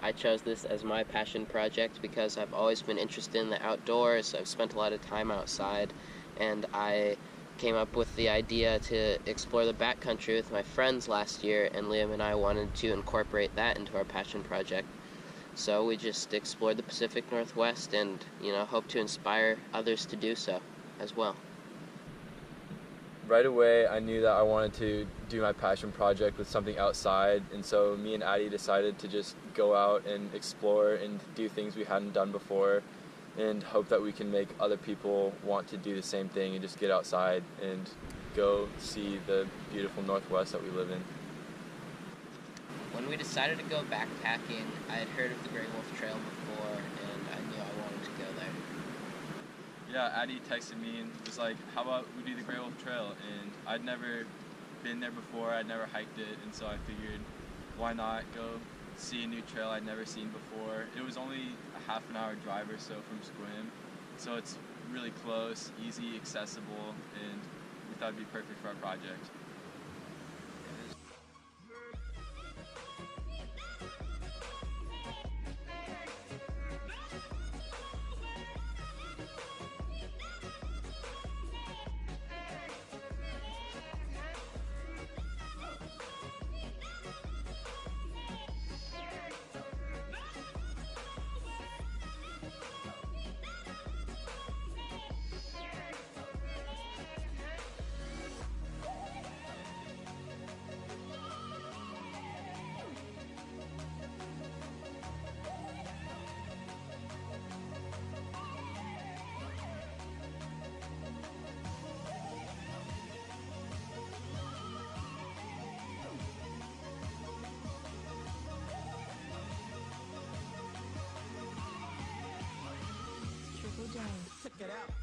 I chose this as my passion project because I've always been interested in the outdoors. I've spent a lot of time outside, and I came up with the idea to explore the backcountry with my friends last year, and Liam and I wanted to incorporate that into our passion project. So we just explored the Pacific Northwest and, hope to inspire others to do so as well. Right away, I knew that I wanted to do my passion project with something outside, and so me and Addie decided to just go out and explore and do things we hadn't done before, and hope that we can make other people want to do the same thing and just get outside and go see the beautiful Northwest that we live in. When we decided to go backpacking, I had heard of the Grey Wolf Trail before, and I knew I wanted to go there. Yeah, Addie texted me and was like, how about we do the Grey Wolf Trail? And I'd never been there before, I'd never hiked it, and so I figured, why not go see a new trail I'd never seen before. It was only a half an hour drive or so from Squim, so it's really close, easy, accessible, and we thought it'd be perfect for our project. Check it out.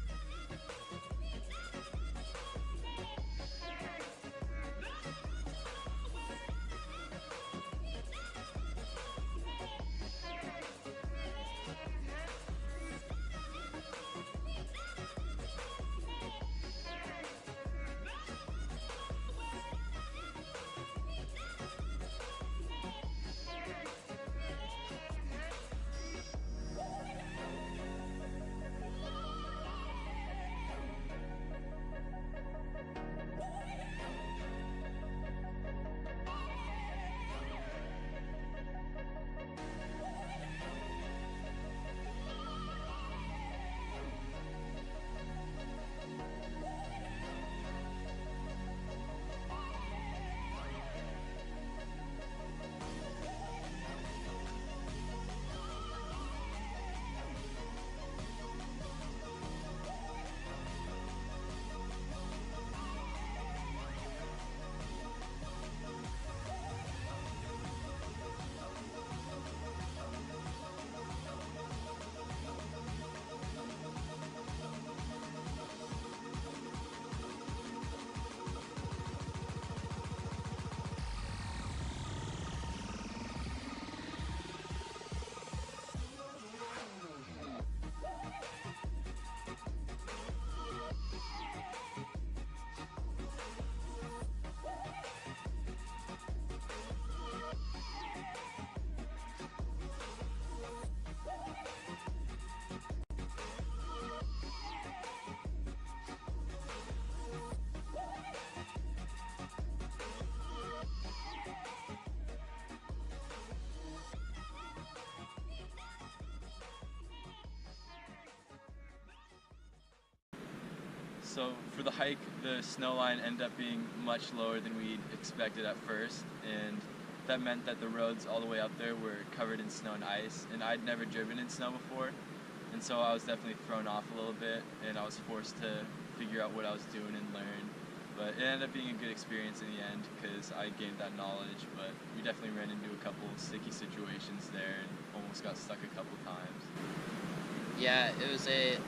So for the hike, the snow line ended up being much lower than we'd expected at first, and that meant that the roads all the way up there were covered in snow and ice, and I'd never driven in snow before, and so I was definitely thrown off a little bit, and I was forced to figure out what I was doing and learn. But it ended up being a good experience in the end because I gained that knowledge, but we definitely ran into a couple sticky situations there and almost got stuck a couple times. Yeah, it was a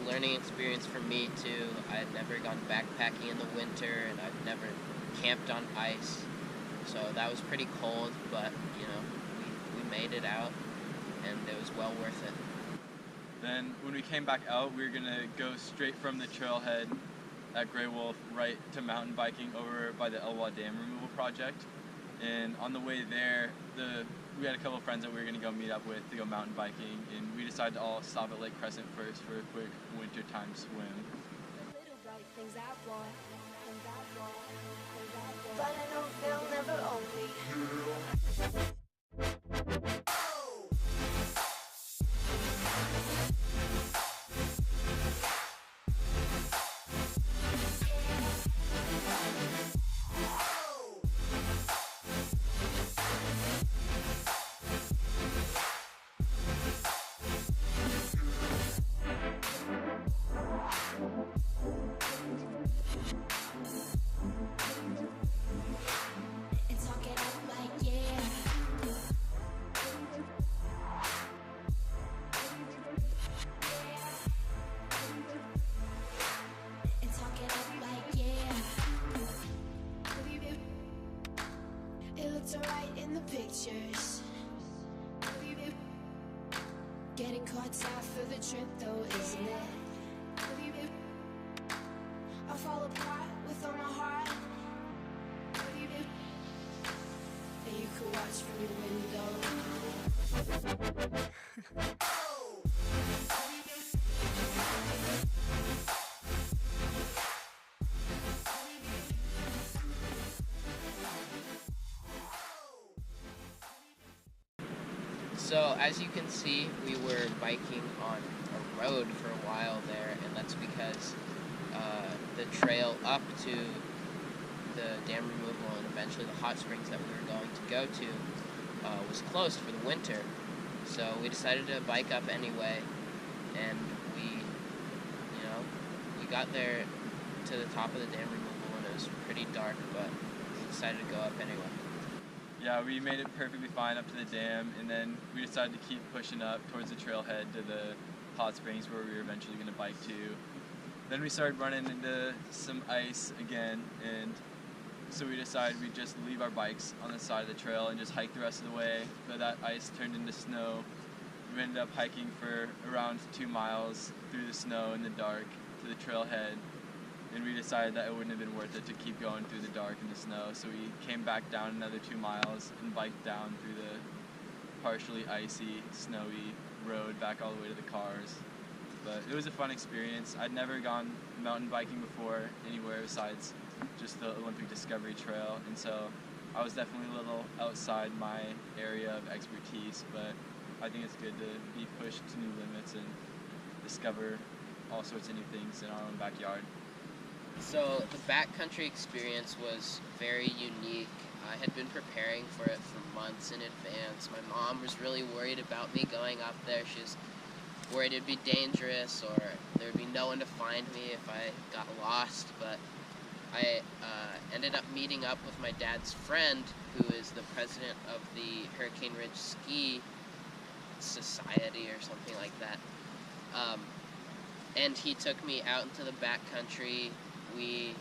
learning experience for me too. I had never gone backpacking in the winter, and I've never camped on ice, so that was pretty cold. But we made it out, and it was well worth it. Then when we came back out, we were gonna go straight from the trailhead at Grey Wolf right to mountain biking over by the Elwha Dam removal project. And on the way there, we had a couple of friends that we were going to go meet up with to go mountain biking, and we decided to all stop at Lake Crescent first for a quick wintertime swim. But I know they'll never own me. Alright in the pictures. Getting caught out for the trip though, isn't it? I fall apart with all my heart. And you could watch from your window. So as you can see, we were biking on a road for a while there, and that's because the trail up to the dam removal and eventually the hot springs that we were going to go to was closed for the winter. So we decided to bike up anyway, and we got there to the top of the dam removal and it was pretty dark, but we decided to go up anyway. Yeah, we made it perfectly fine up to the dam, and then we decided to keep pushing up towards the trailhead to the hot springs where we were eventually going to bike to. Then we started running into some ice again, and so we decided we'd just leave our bikes on the side of the trail and just hike the rest of the way, but that ice turned into snow. We ended up hiking for around 2 miles through the snow in the dark to the trailhead, and we decided that it wouldn't have been worth it to keep going through the dark and the snow, so we came back down another 2 miles and biked down through the partially icy, snowy road back all the way to the cars. But it was a fun experience. I'd never gone mountain biking before anywhere besides just the Olympic Discovery Trail, and so I was definitely a little outside my area of expertise, but I think it's good to be pushed to new limits and discover all sorts of new things in our own backyard. So the backcountry experience was very unique. I had been preparing for it for months in advance. My mom was really worried about me going up there. She was worried it'd be dangerous or there would be no one to find me if I got lost, but I ended up meeting up with my dad's friend, who is the president of the Hurricane Ridge Ski Society or something like that. And he took me out into the backcountry. We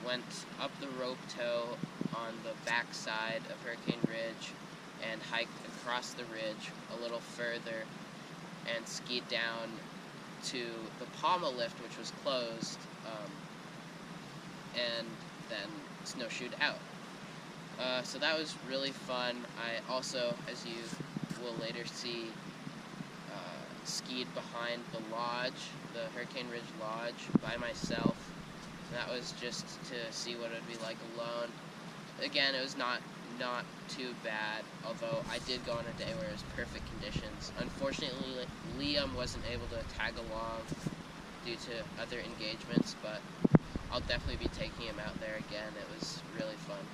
went up the rope toe on the backside of Hurricane Ridge and hiked across the ridge a little further and skied down to the Palma lift, which was closed, and then snowshoed out. So that was really fun. I also, as you will later see, skied behind the lodge, the Hurricane Ridge Lodge, by myself. That was just to see what it would be like alone. Again, it was not too bad, although I did go on a day where it was perfect conditions. Unfortunately, Liam wasn't able to tag along due to other engagements, but I'll definitely be taking him out there again. It was really fun.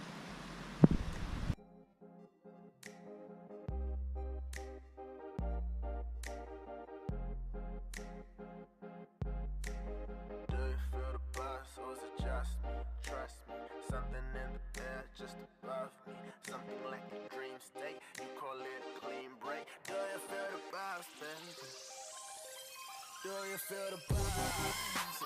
Do you feel the vibes?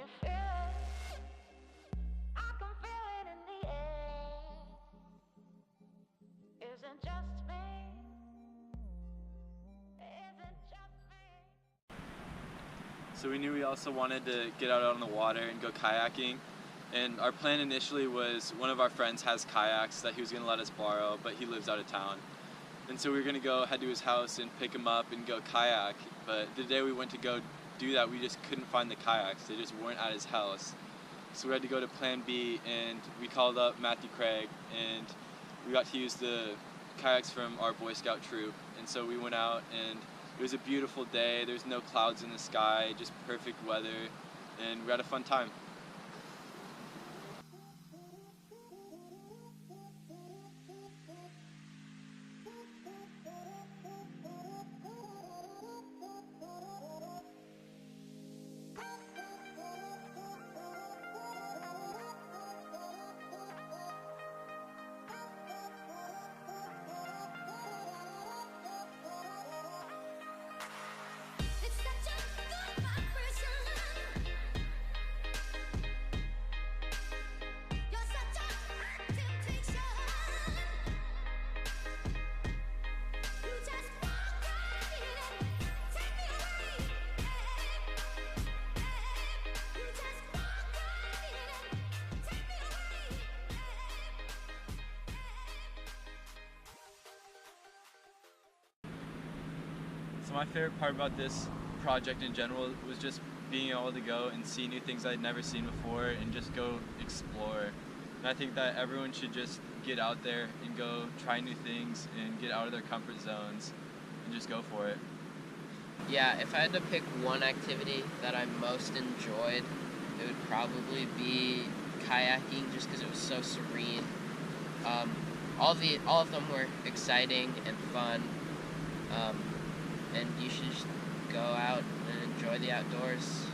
you feel it? I can feel it in the air. Isn't just me. Isn't just me. So we knew we also wanted to get out on the water and go kayaking. And our plan initially was one of our friends has kayaks that he was going to let us borrow, but he lives out of town. And so we were going to go head to his house and pick him up and go kayak. But the day we went to go do that, we just couldn't find the kayaks. They just weren't at his house. So we had to go to plan B, and we called up Matthew Craig, and we got to use the kayaks from our Boy Scout troop. And so we went out, and it was a beautiful day. There's no clouds in the sky, just perfect weather, and we had a fun time. It's such a good vibration. You're such a temptation. You just walk right in it. Take me away. You just walk right in it. Take me away. So my favorite part about this project in general was just being able to go and see new things I'd never seen before and just go explore. And I think that everyone should just get out there and go try new things and get out of their comfort zones and just go for it. Yeah, if I had to pick one activity that I most enjoyed, it would probably be kayaking, just because it was so serene. All of them were exciting and fun, and you should just go out and enjoy the outdoors.